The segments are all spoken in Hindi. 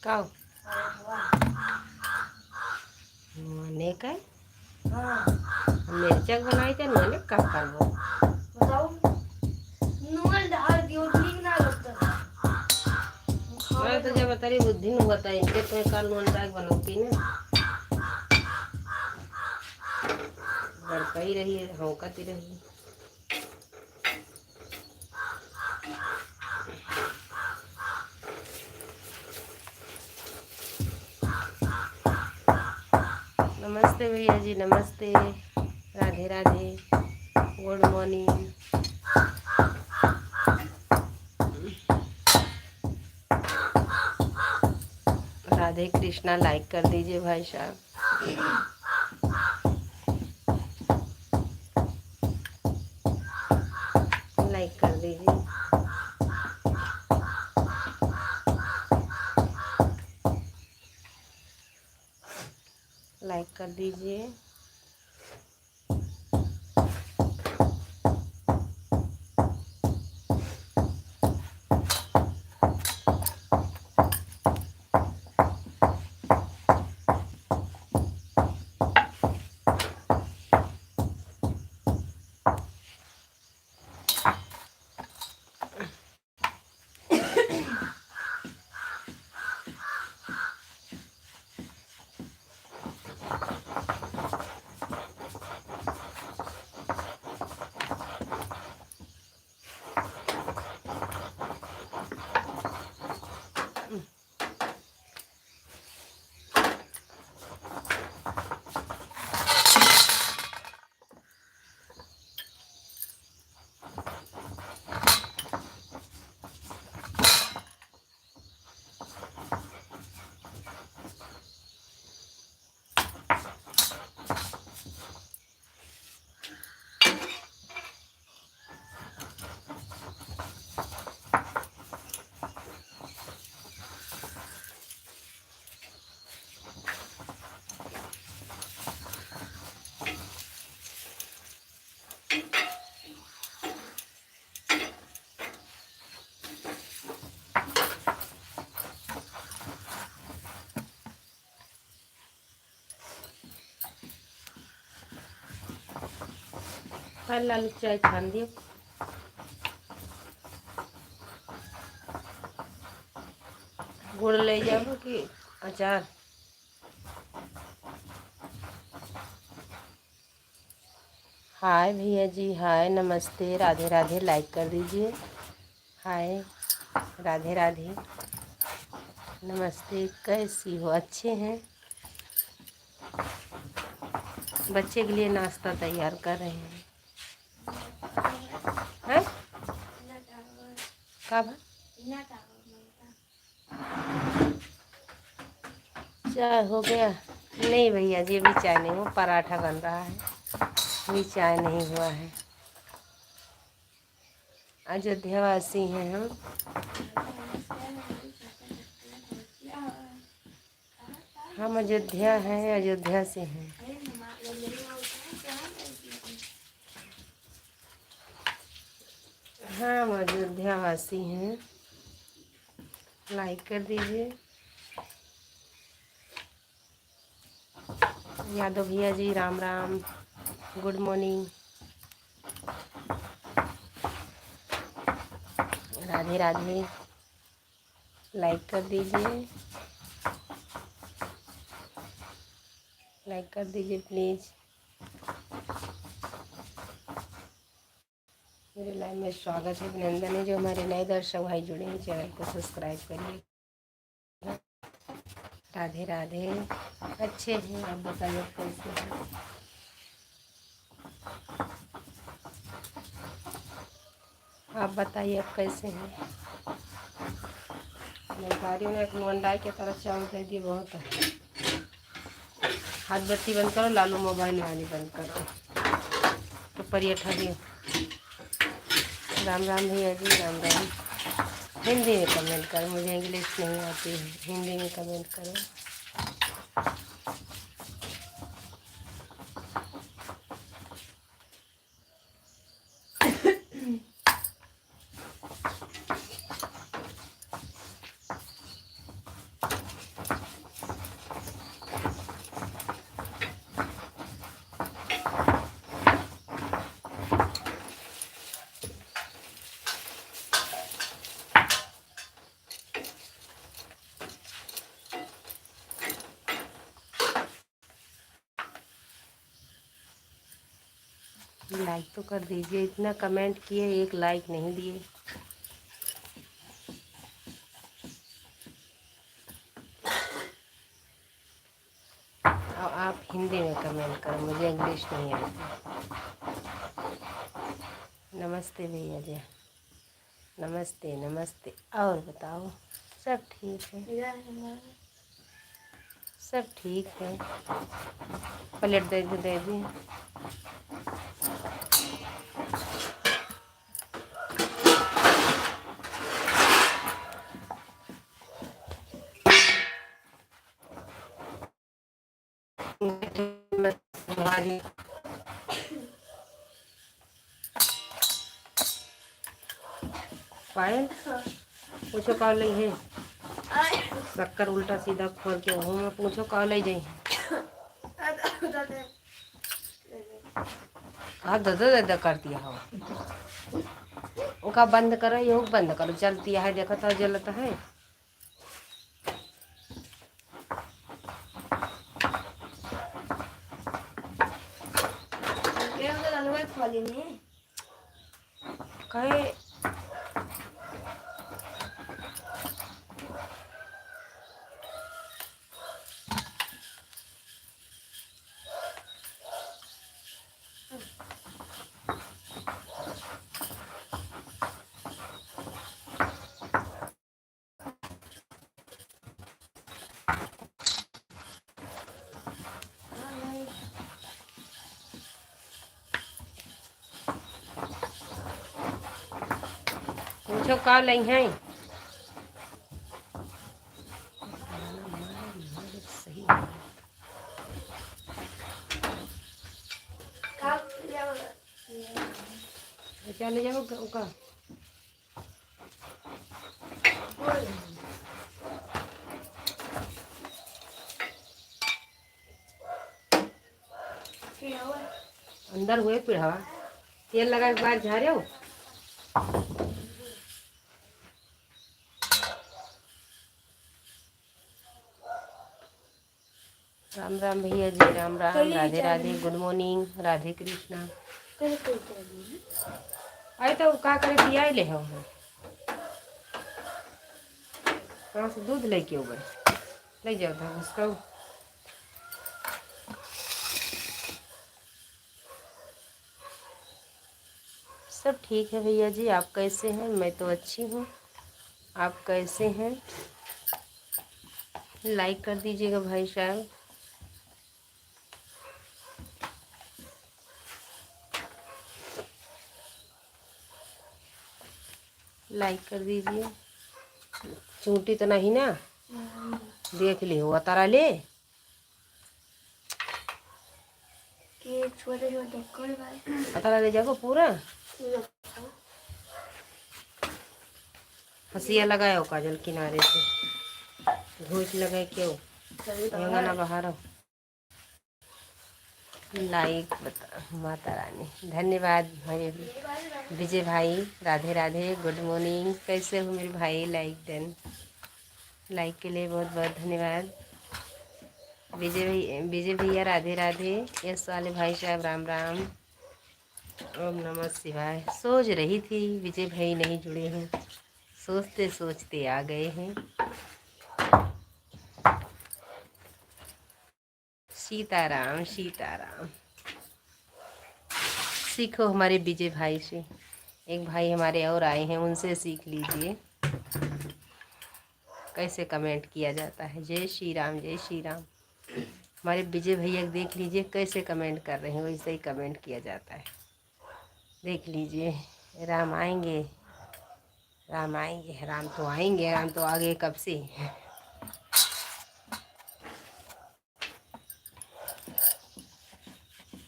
काव ने काय मिरच्या बनाई ते नने का करबो बताओ नून डाल दियो ठीक ना लगता मैं तो जब तेरी बुद्धि न बताई के तो काल नून डाल बनौती ना गड़कई रही है भौंकती रही। नमस्ते भैया जी, नमस्ते, Radhe Radhe, good morning. Radhe Krishna, like कर दीजिए भाई साहब। लाइक कर दीजिए। लाइक कर दीजिए। लालू चाय छान दियो। गुड़ ले जाबो कि अचार? हाय भैया जी, हाय, नमस्ते, राधे राधे, लाइक कर दीजिए। हाय, राधे राधे, नमस्ते, कैसी हो? अच्छे हैं? बच्चे के लिए नाश्ता तैयार कर रहे हैं। हैं? कब? चाय हो गया? नहीं भैया जी, अभी चाय नहीं हुआ, पराठा बन रहा है, अभी चाय नहीं हुआ है। अयोध्यावासी हैं हम। हम अयोध्या हैं, अयोध्या से हैं। हाँ, हम अयोध्यावासी हैं। लाइक कर दीजिए। यादव भैया ji, Ram Ram, good morning, Radhe Radhe, like कर दीजिए। लाइक कर दीजिए प्लीज़। मेरे लाइव में स्वागत है, अभिनंदन है। जो हमारे नए दर्शक भाई जुड़े हैं, चैनल को सब्सक्राइब करिए। राधे राधे, अच्छे हैं, आप बताइए कैसे हैं? आप बताइए आप कैसे हैं? गाड़ियों ने एक मंडाई की तरह चावल दे दिए, बहुत है। हाथ बत्ती बंद करो, लालू मोबाइल वाली बंद करो, तो परिया ठा दियो। राम राम भैया जी, राम राम। हिंदी में कमेंट करो, मुझे इंग्लिश नहीं आती है, हिंदी में कमेंट करो। लाइक तो कर दीजिए, इतना कमेंट किए एक लाइक नहीं दिए। और आप हिंदी में कमेंट करो, मुझे इंग्लिश नहीं आती। नमस्ते भैया जी, नमस्ते नमस्ते। और बताओ, सब ठीक है? सब ठीक है। प्लेट दे दी। पायल पूछो का लई है शक्कर उल्टा सीधा खोल के वहाँ में पूछो का लई जाई हाँ दादा दादा कर दिया हो उनका बंद करो, ये बंद करो, जलती है देखो तो जलता है। कहे पूछो का लई है। सही चले जाओ का अंदर हुए पिढ़ावा तेल लगा के बाहर जा रहे हो। राम राम भैया जी, राम राम, राधे राधे, गुड मॉर्निंग, राधे कृष्णा। अरे तो का करे पिया ले हो कहाँ से दूध लेके ऊपर ले जाओ था उसका। सब ठीक है भैया जी, आप कैसे हैं? मैं तो अच्छी हूँ, आप कैसे हैं? लाइक कर दीजिएगा भाई साहब। लाइक कर दीजिए। चूंटी तो नहीं ना? देख ली हुआ तारा ले तारा ले जाओ पूरा। हंसिया लगाओ काजल किनारे से घूस लगाए क्यों ना बाहर। लाइक बता माता रानी, धन्यवाद भाई विजय भाई, राधे राधे, गुड मॉर्निंग, कैसे हो मेरे भाई? लाइक के लिए बहुत बहुत धन्यवाद। विजय भैया राधे राधे, यस वाले भाई साहब राम राम, ओम नमः शिवाय। सोच रही थी विजय भाई नहीं जुड़े हैं, सोचते सोचते आ गए हैं। सीताराम सीताराम। सीखो हमारे विजय भाई से, एक भाई हमारे और आए हैं उनसे सीख लीजिए कैसे कमेंट किया जाता है। जय श्री राम, जय श्री राम। हमारे विजय भैया देख लीजिए कैसे कमेंट कर रहे हैं, वैसे ही कमेंट किया जाता है। देख लीजिए, राम आएंगे, राम आएंगे, राम तो आएंगे, राम तो आगे कब से।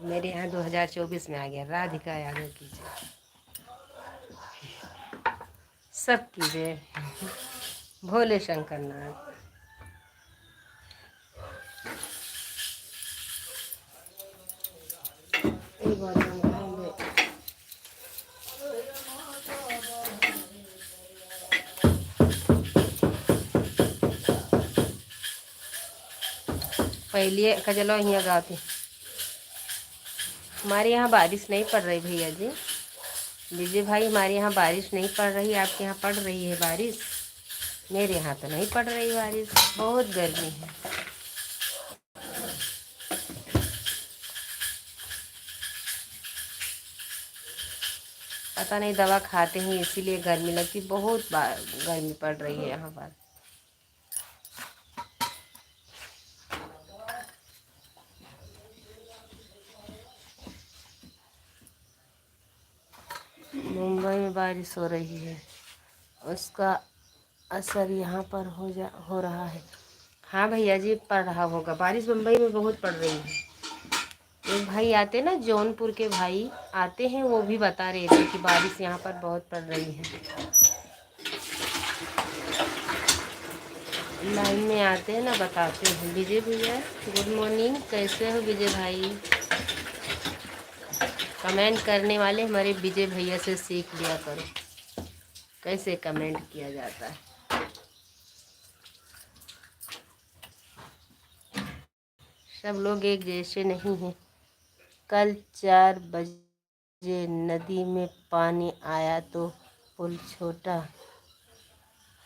मेरे यहाँ 2024 में आ गया, राधिका यादव की जय, सब की जय, भोले शंकर नाथ। पहले कजलो हियाँ गाते हमारे यहाँ बारिश नहीं पड़ रही भैया जी। विजय भाई, हमारे यहाँ बारिश नहीं पड़ रही, आपके यहाँ पड़ रही है बारिश? मेरे यहाँ तो नहीं पड़ रही बारिश, बहुत गर्मी है। पता नहीं दवा खाते हैं इसीलिए गर्मी लगती, बहुत गर्मी पड़ रही है यहाँ पर। मुंबई में बारिश हो रही है, उसका असर यहाँ पर हो रहा है। हाँ भैया जी, पड़ रहा होगा बारिश, मुंबई में बहुत पड़ रही है। एक भाई आते ना, जौनपुर के भाई आते हैं, वो भी बता रहे थे कि बारिश यहाँ पर बहुत पड़ रही है। लाइन में आते हैं ना, बताते हैं। विजय भैया गुड मॉर्निंग, कैसे हो विजय भाई? कमेंट करने वाले हमारे विजय भैया से सीख लिया करो कैसे कमेंट किया जाता है। सब लोग एक जैसे नहीं हैं। कल 4 बजे नदी में पानी आया तो पुल छोटा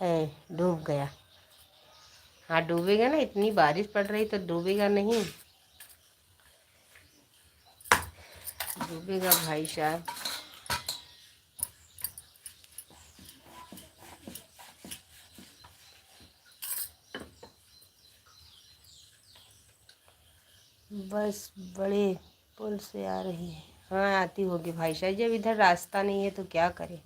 है, डूब गया। हाँ डूबेगा ना, इतनी बारिश पड़ रही तो डूबेगा नहीं? डूबेगा भाई साहब। बस बड़े पुल से आ रही है। हाँ आती होगी भाई साहब, जब इधर रास्ता नहीं है तो क्या करें।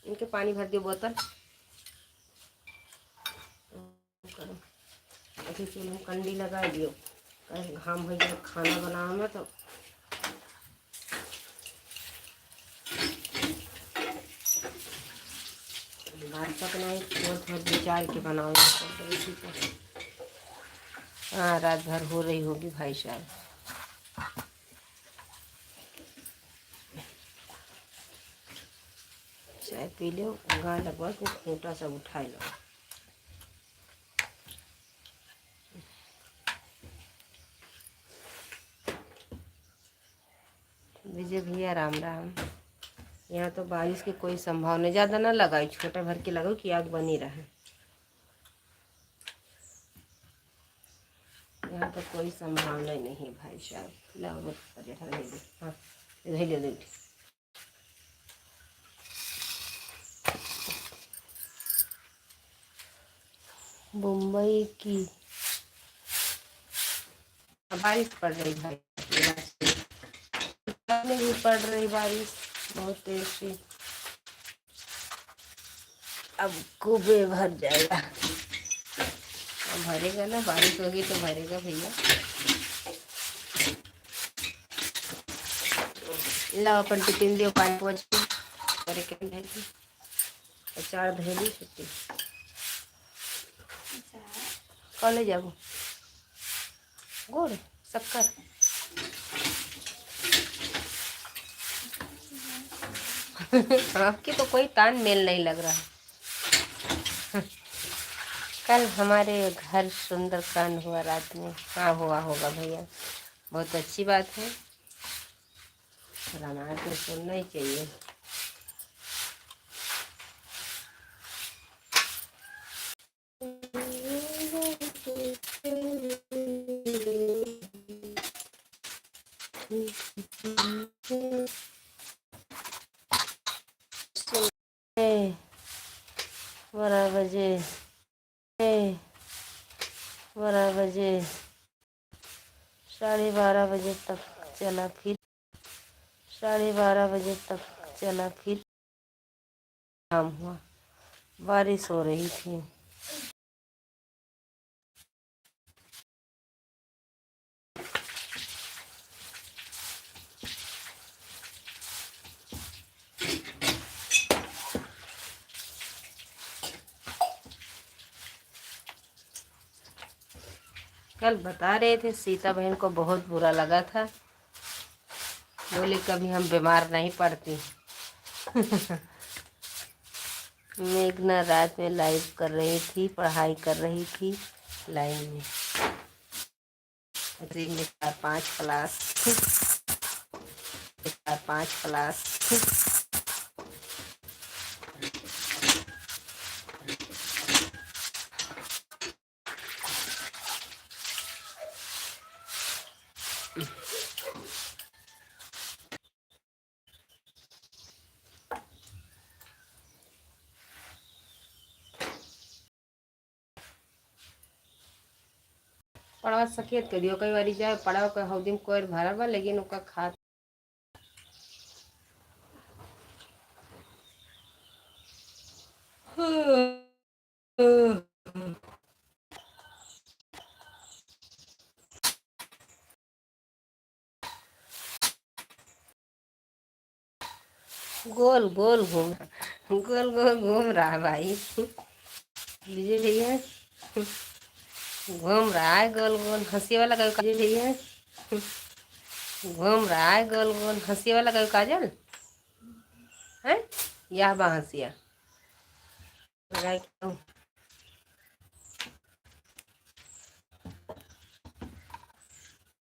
इनके पानी भर दियो बोतल। ऐसे चूल्हे में कंडी लगा दियो, घाम हो जाए खाना बनाओ में तो। दाल पकना है, बहुत विचार के बनाओ। हाँ रात भर हो रही होगी भाई साहब। चाय पी लो, गाय लगवा के खूंटा सब उठा लो। विजय भैया राम राम। यहाँ तो बारिश की कोई संभावना नहीं, ज़्यादा ना लगाओ, छोटा भर के लगाओ कि आग बनी रहे। यहाँ तो कोई संभावना ही नहीं भाई साहब। लाओ हाँ इधर ले दो। मुंबई की बारिश पड़ रही भाई, में भी पड़ रही बारिश बहुत तेज से। अब कुबे भर जाएगा, अब भरेगा ना, बारिश होगी तो भरेगा भैया। लाओ अपन टिफिन दियो, पानी पहुँच अचार धैली छुट्टी कॉलेज जाबो गुड़ शक्कर। आपकी तो कोई तान मेल नहीं लग रहा। कल हमारे घर सुंदरकांड हुआ रात में। हाँ हुआ होगा भैया, बहुत अच्छी बात है, रामायण तो सुनना ही चाहिए। बारह बजे 12:30 बजे तक चला, फिर 12:30 बजे तक चला, फिर शाम हुआ, बारिश हो रही थी। कल बता रहे थे सीता बहन को बहुत बुरा लगा था, बोले कभी हम बीमार नहीं पड़ती। मेघना रात में लाइव कर रही थी, पढ़ाई कर रही थी लाइन में। मैट्रिक में 4-5 क्लास, 4-5 क्लास। पड़वा सकेत कर दियो कई बारी जाए पड़वा का हौदी में कोई भरा बा लेकिन ओका खा गोल गोल घूम गोल गोल घूम रहा है भाई। विजय भैया घूम रहा है गोल गोल हंसी वाला कभी काजल भैया घूम रहा है गोल गोल हंसी वाला कभी काजल है। यह बा हंसिया लगाई क्यों?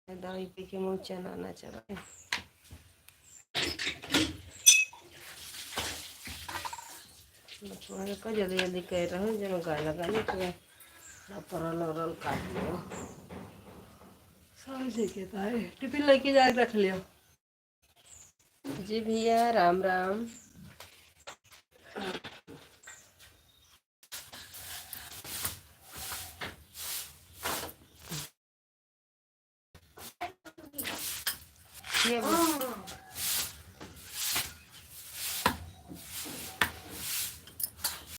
दवाई पी के मुँह चलाना चला का जल्दी जल्दी कह रहा हूँ जब गाना गाने के परल औरल काट लियो सब लेके तारे टिफिन लेके जा रख लियो। जी भैया राम राम। ये